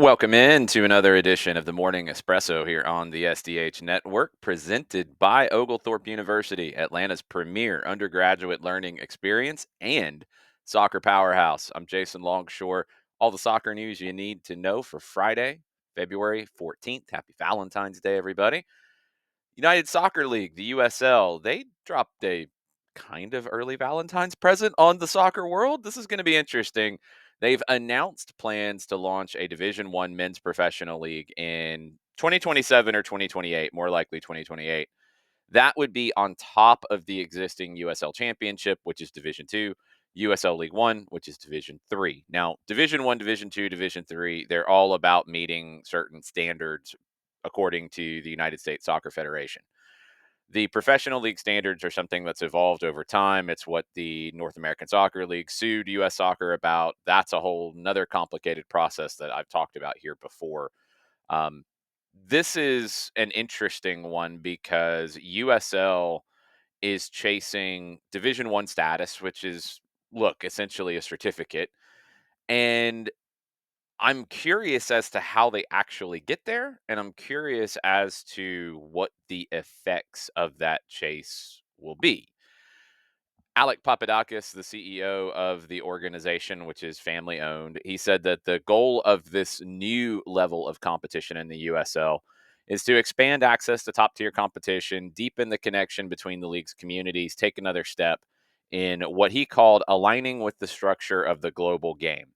Welcome in to another edition of the Morning Espresso here on the SDH Network, presented by Oglethorpe University, Atlanta's premier undergraduate learning experience and soccer powerhouse. I'm Jason Longshore. All the soccer news you need to know for Friday, February 14th. Happy Valentine's Day, everybody. United Soccer League, the USL, they dropped a kind of early Valentine's present on the soccer world. This is going to be interesting. They've announced plans to launch a Division 1 men's professional league in 2027 or 2028, more likely 2028. That would be on top of the existing USL Championship, which is Division 2, USL League One, which is Division 3. Now, Division 1, Division 2, Division 3, they're all about meeting certain standards according to the United States Soccer Federation. The professional league standards are something that's evolved over time. It's what the North American Soccer League sued US Soccer about. That's a whole another complicated process that I've talked about here before. Um, this is an interesting one because USL is chasing Division 1 status, which is, look, essentially a certificate. And I'm curious as to how they actually get there, and I'm curious as to what the effects of that chase will be. Alec Papadakis, the CEO of the organization, which is family owned, he said that the goal of this new level of competition in the USL is to expand access to top tier competition, deepen the connection between the league's communities, take another step in what he called aligning with the structure of the global game.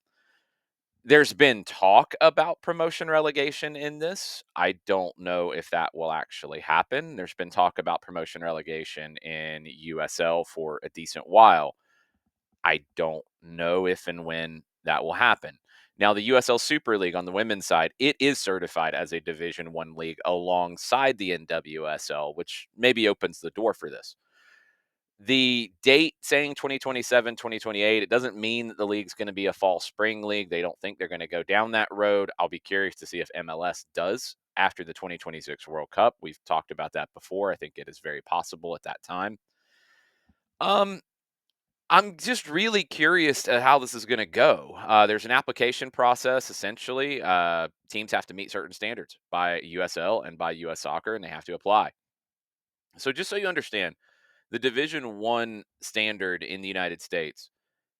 There's been talk about promotion relegation in this. I don't know if that will actually happen. There's been talk about promotion relegation in USL for a decent while. I don't know if and when that will happen. Now, the USL Super League on the women's side, it is certified as a Division 1 league alongside the NWSL, which maybe opens the door for this. The date saying 2027, 2028, it doesn't mean that the league's going to be a fall spring league. They don't think they're going to go down that road. I'll be curious to see if MLS does after the 2026 World Cup. We've talked about that before. I think it is very possible at that time. Um, I'm just really curious to how this is going to go. There's an application process, essentially. Teams have to meet certain standards by USL and by US Soccer, and they have to apply. So, just so you understand, the Division 1 standard in the United States,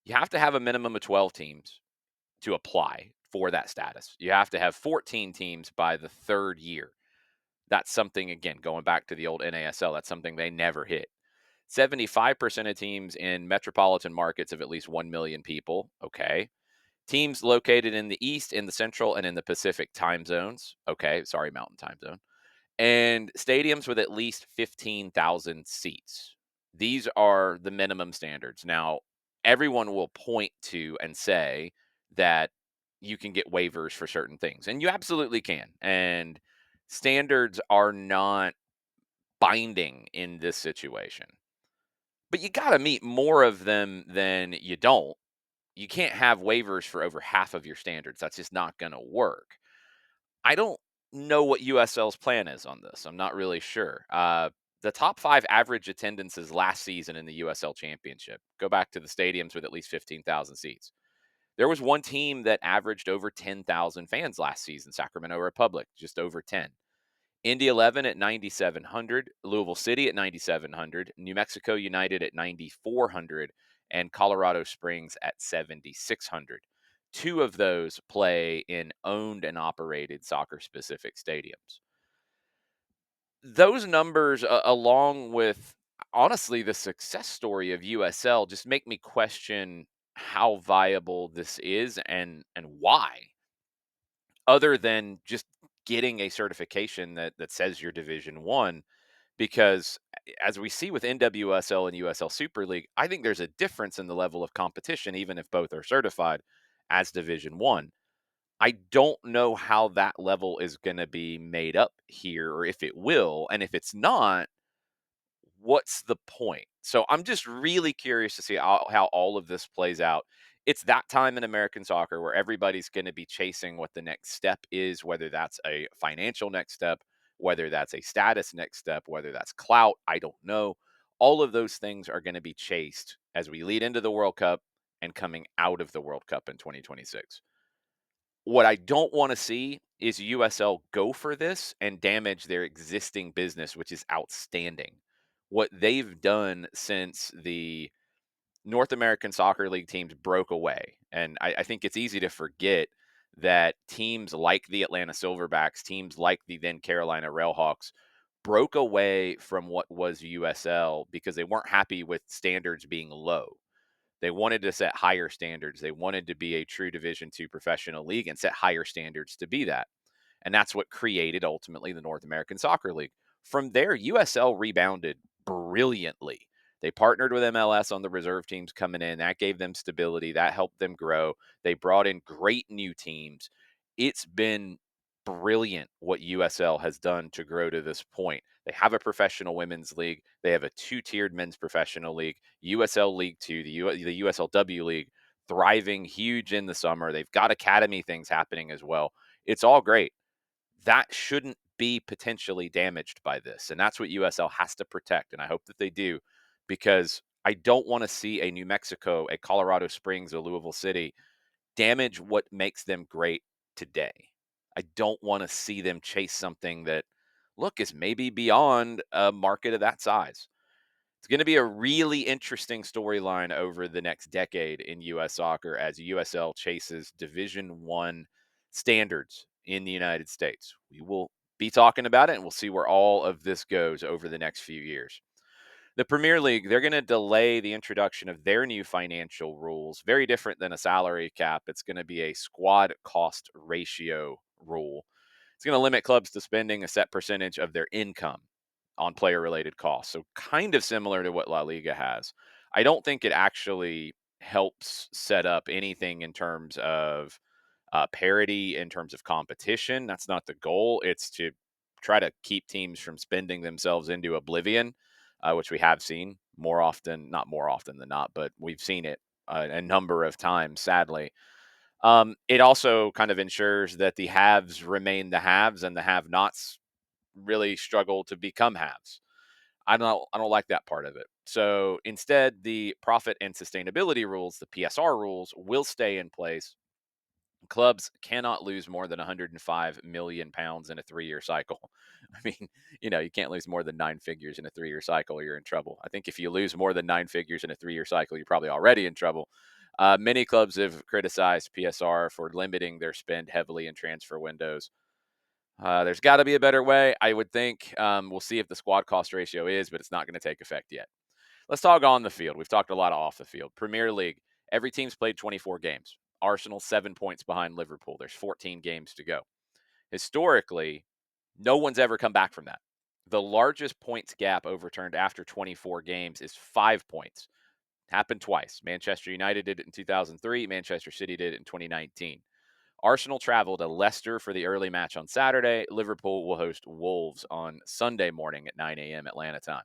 you have to have a minimum of 12 teams to apply for that status. You have to have 14 teams by the third year. That's something, again, going back to the old NASL, that's something they never hit. 75% of teams in metropolitan markets of at least 1 million people. Okay. Teams located in the East, in the Central, and in the Pacific time zones. Okay. Sorry, Mountain time zone. And stadiums with at least 15,000 seats. These are the minimum standards. Now, everyone will point to and say that you can get waivers for certain things, and you absolutely can. And standards are not binding in this situation, but you got to meet more of them than you don't. You can't have waivers for over half of your standards. That's just not going to work. I don't know what USL's plan is on this. I'm not really sure. The top five average attendances last season in the USL Championship go back to the stadiums with at least 15,000 seats. There was one team that averaged over 10,000 fans last season, Sacramento Republic, just over 10. Indy 11 at 9,700, Louisville City at 9,700, New Mexico United at 9,400, and Colorado Springs at 7,600. Two of those play in owned and operated soccer specific stadiums. Those numbers, along with honestly the success story of USL, just make me question how viable this is and why, other than just getting a certification that says you're Division 1. Because as we see with NWSL and USL Super League, I think there's a difference in the level of competition, even if both are certified as Division 1. I don't know how that level is going to be made up here, or if it will. And if it's not, what's the point? So I'm just really curious to see how all of this plays out. It's that time in American soccer where everybody's going to be chasing what the next step is, whether that's a financial next step, whether that's a status next step, whether that's clout. I don't know. All of those things are going to be chased as we lead into the World Cup and coming out of the World Cup in 2026. What I don't want to see is USL go for this and damage their existing business, which is outstanding. What they've done since the North American Soccer League teams broke away. And I think it's easy to forget that teams like the Atlanta Silverbacks, teams like the then Carolina Railhawks, broke away from what was USL because they weren't happy with standards being low. They wanted to set higher standards. They wanted to be a true Division II professional league and set higher standards to be that. And that's what created ultimately the North American Soccer League. From there, USL rebounded brilliantly. They partnered with MLS on the reserve teams coming in. That gave them stability. That helped them grow. They brought in great new teams. It's been brilliant what USL has done to grow to this point. They have a professional women's league. They have a two-tiered men's professional league, USL League Two, the USLW League, thriving huge in the summer. They've got academy things happening as well. It's all great. That shouldn't be potentially damaged by this. And that's what USL has to protect. And I hope that they do, because I don't want to see a New Mexico, a Colorado Springs, a Louisville City damage what makes them great today. I don't want to see them chase something that, look, is maybe beyond a market of that size. It's going to be a really interesting storyline over the next decade in U.S. soccer as USL chases Division One standards in the United States. We will be talking about it, and we'll see where all of this goes over the next few years. The Premier League, they're going to delay the introduction of their new financial rules, very different than a salary cap. It's going to be a squad cost ratio rule. It's going to limit clubs to spending a set percentage of their income on player related costs. So, kind of similar to what La Liga has. I don't think it actually helps set up anything in terms of parity, in terms of competition. That's not the goal. It's to try to keep teams from spending themselves into oblivion, which we have seen more often, not more often than not, but we've seen it a number of times, sadly. It also kind of ensures that the haves remain the haves and the have-nots really struggle to become haves. I don't like that part of it. So instead, the profit and sustainability rules, the PSR rules, will stay in place. Clubs cannot lose more than 105 million pounds in a 3-year cycle. I mean, you can't lose more than 9 figures in a 3-year cycle or you're in trouble. I think if you lose more than 9 figures in a 3-year cycle, you're probably already in trouble. Many clubs have criticized PSR for limiting their spend heavily in transfer windows. There's got to be a better way, I would think. We'll see if the squad cost ratio is, but it's not going to take effect yet. Let's talk on the field. We've talked a lot off the field. Premier League, every team's played 24 games. Arsenal 7 points behind Liverpool. There's 14 games to go. Historically, no one's ever come back from that. The largest points gap overturned after 24 games is 5 points. Happened twice. Manchester United did it in 2003. Manchester City did it in 2019. Arsenal travel to Leicester for the early match on Saturday. Liverpool will host Wolves on Sunday morning at 9 a.m. Atlanta time.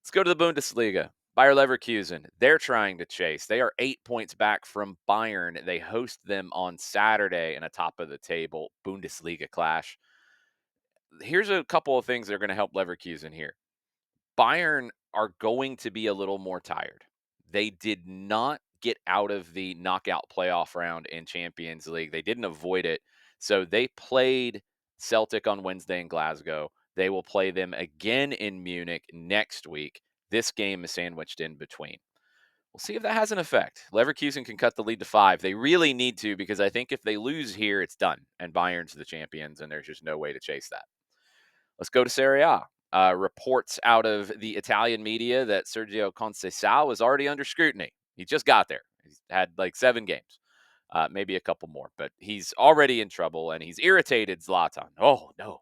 Let's go to the Bundesliga. Bayer Leverkusen, they're trying to chase. They are 8 points back from Bayern. They host them on Saturday in a top of the table Bundesliga clash. Here's a couple of things that are going to help Leverkusen here. Bayern are going to be a little more tired. They did not get out of the knockout playoff round in Champions League. They didn't avoid it. So they played Celtic on Wednesday in Glasgow. They will play them again in Munich next week. This game is sandwiched in between. We'll see if that has an effect. Leverkusen can cut the lead to 5. They really need to, because I think if they lose here, it's done. And Bayern's the champions, and there's just no way to chase that. Let's go to Serie A. Reports out of the Italian media that Sergio Conceição is already under scrutiny. He just got there. He's had like 7 games, maybe a couple more, but he's already in trouble, and he's irritated Zlatan. Oh, no,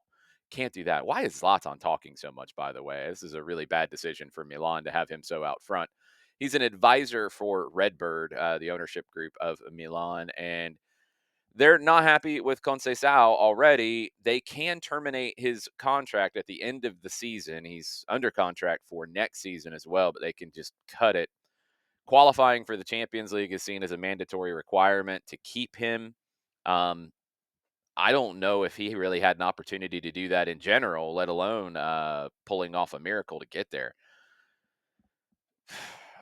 can't do that. Why is Zlatan talking so much, by the way? This is a really bad decision for Milan to have him so out front. He's an advisor for Redbird, the ownership group of Milan, and they're not happy with Conceição already. They can terminate his contract at the end of the season. He's under contract for next season as well, but they can just cut it. Qualifying for the Champions League is seen as a mandatory requirement to keep him. Um, I don't know if he really had an opportunity to do that in general, let alone pulling off a miracle to get there.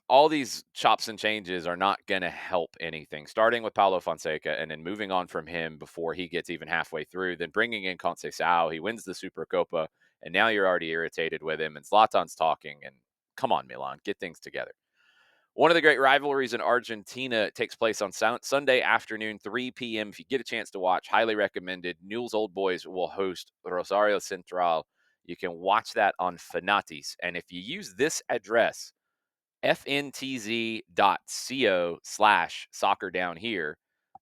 all these chops and changes are not going to help anything. Starting with Paulo Fonseca and then moving on from him before he gets even halfway through, then bringing in Conceição, he wins the Supercopa, and now you're already irritated with him. And Zlatan's talking, and come on, Milan, get things together. One of the great rivalries in Argentina takes place on Sunday afternoon, 3 p.m. If you get a chance to watch, highly recommended. Newell's Old Boys will host Rosario Central. You can watch that on Fanatis. And if you use this address, fntz.co/soccer down here,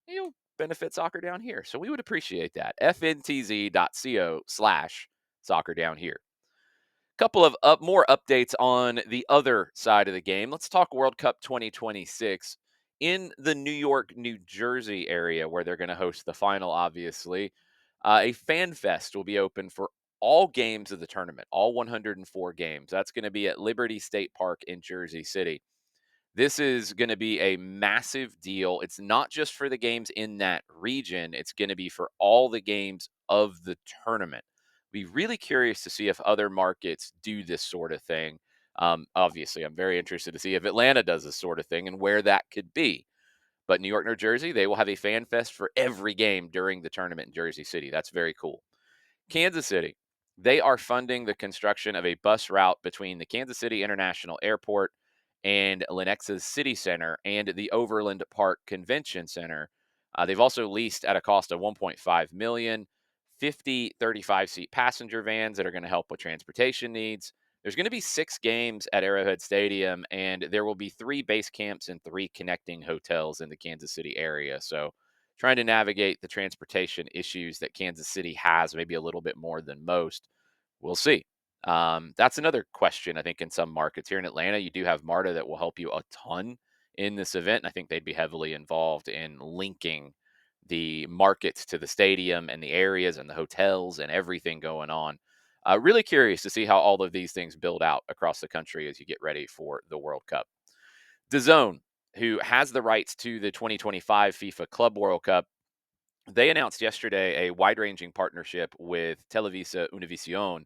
you'll benefit soccer down here. So we would appreciate that. fntz.co/soccer down here. Couple of more updates on the other side of the game. Let's talk World Cup 2026 in the New York, New Jersey area where they're going to host the final, obviously. A fan fest will be open for all games of the tournament, all 104 games. That's going to be at Liberty State Park in Jersey City. This is going to be a massive deal. It's not just for the games in that region, it's going to be for all the games of the tournament. Be really curious to see if other markets do this sort of thing. Obviously, I'm very interested to see if Atlanta does this sort of thing and where that could be. But New York, New Jersey, they will have a fan fest for every game during the tournament in Jersey City. That's very cool. Kansas City, they are funding the construction of a bus route between the Kansas City International Airport and Lenexa's City Center and the Overland Park Convention Center. They've also leased at a cost of 1.5 million, 50 35-seat passenger vans that are going to help with transportation needs. There's going to be 6 games at Arrowhead Stadium, and there will be 3 base camps and 3 connecting hotels in the Kansas City area. So trying to navigate the transportation issues that Kansas City has, maybe a little bit more than most. We'll see. That's another question, I think, in some markets. Here in Atlanta, you do have MARTA that will help you a ton in this event. And I think they'd be heavily involved in linking the markets to the stadium and the areas and the hotels and everything going on. Really curious to see how all of these things build out across the country as you get ready for the World Cup. DAZN, who has the rights to the 2025 FIFA Club World Cup, they announced yesterday a wide-ranging partnership with Televisa Univision,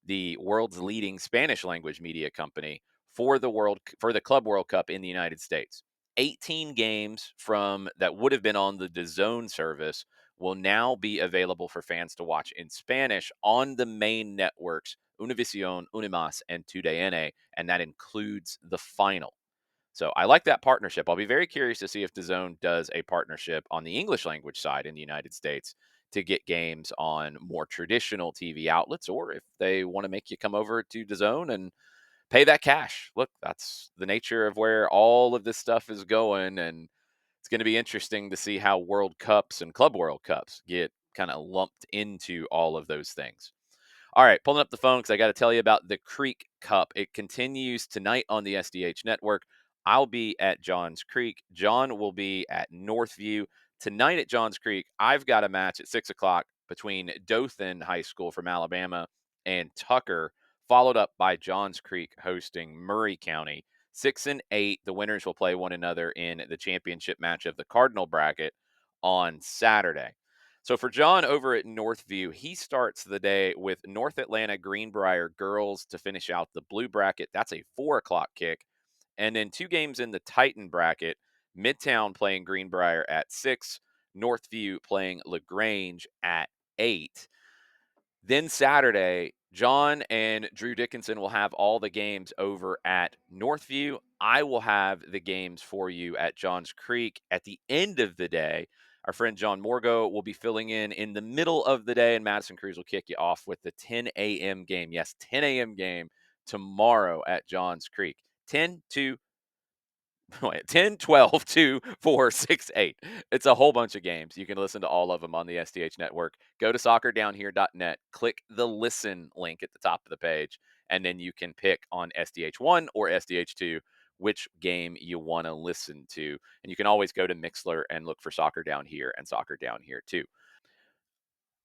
the world's leading Spanish language media company, for the Club World Cup in the United States. 18 games from that would have been on the DAZN service will now be available for fans to watch in Spanish on the main networks Univision, Unimas, and TUDN, and that includes the final. So I like that partnership. I'll be very curious to see if DAZN does a partnership on the English language side in the United States to get games on more traditional TV outlets, or if they want to make you come over to DAZN and pay that cash. Look, that's the nature of where all of this stuff is going, and it's going to be interesting to see how World Cups and Club World Cups get kind of lumped into all of those things. All right, pulling up the phone because I got to tell you about the Creek Cup. It continues tonight on the SDH Network. I'll be at Johns Creek. John will be at Northview. Tonight at Johns Creek, I've got a match at 6 o'clock between Dothan High School from Alabama and Tucker, followed up by Johns Creek hosting Murray County. 6 and 8, the winners will play one another in the championship match of the Cardinal bracket on Saturday. So for John over at Northview, he starts the day with North Atlanta Greenbrier girls to finish out the blue bracket. That's a 4 o'clock kick. And then 2 games in the Titan bracket, Midtown playing Greenbrier at 6, Northview playing LaGrange at 8. Then Saturday, John and Drew Dickinson will have all the games over at Northview. I will have the games for you at Johns Creek at the end of the day. Our friend John Morgo will be filling in the middle of the day, and Madison Cruz will kick you off with the 10 a.m. game. Yes, 10 a.m. game tomorrow at Johns Creek. 10 to 10, 12, 2, 4, 6, 8. It's a whole bunch of games. You can listen to all of them on the SDH Network. Go to soccerdownhere.net, click the listen link at the top of the page, and then you can pick on SDH1 or SDH2 which game you want to listen to. And you can always go to Mixler and look for Soccer Down Here and Soccer Down Here too.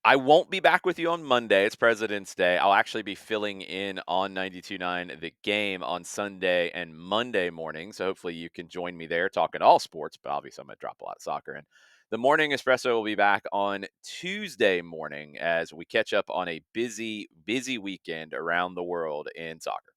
I won't be back with you on Monday. It's President's Day. I'll actually be filling in on 92.9 The Game on Sunday and Monday morning. So hopefully you can join me there talking all sports, but obviously I'm going to drop a lot of soccer in. The Morning Espresso will be back on Tuesday morning as we catch up on a busy, busy weekend around the world in soccer.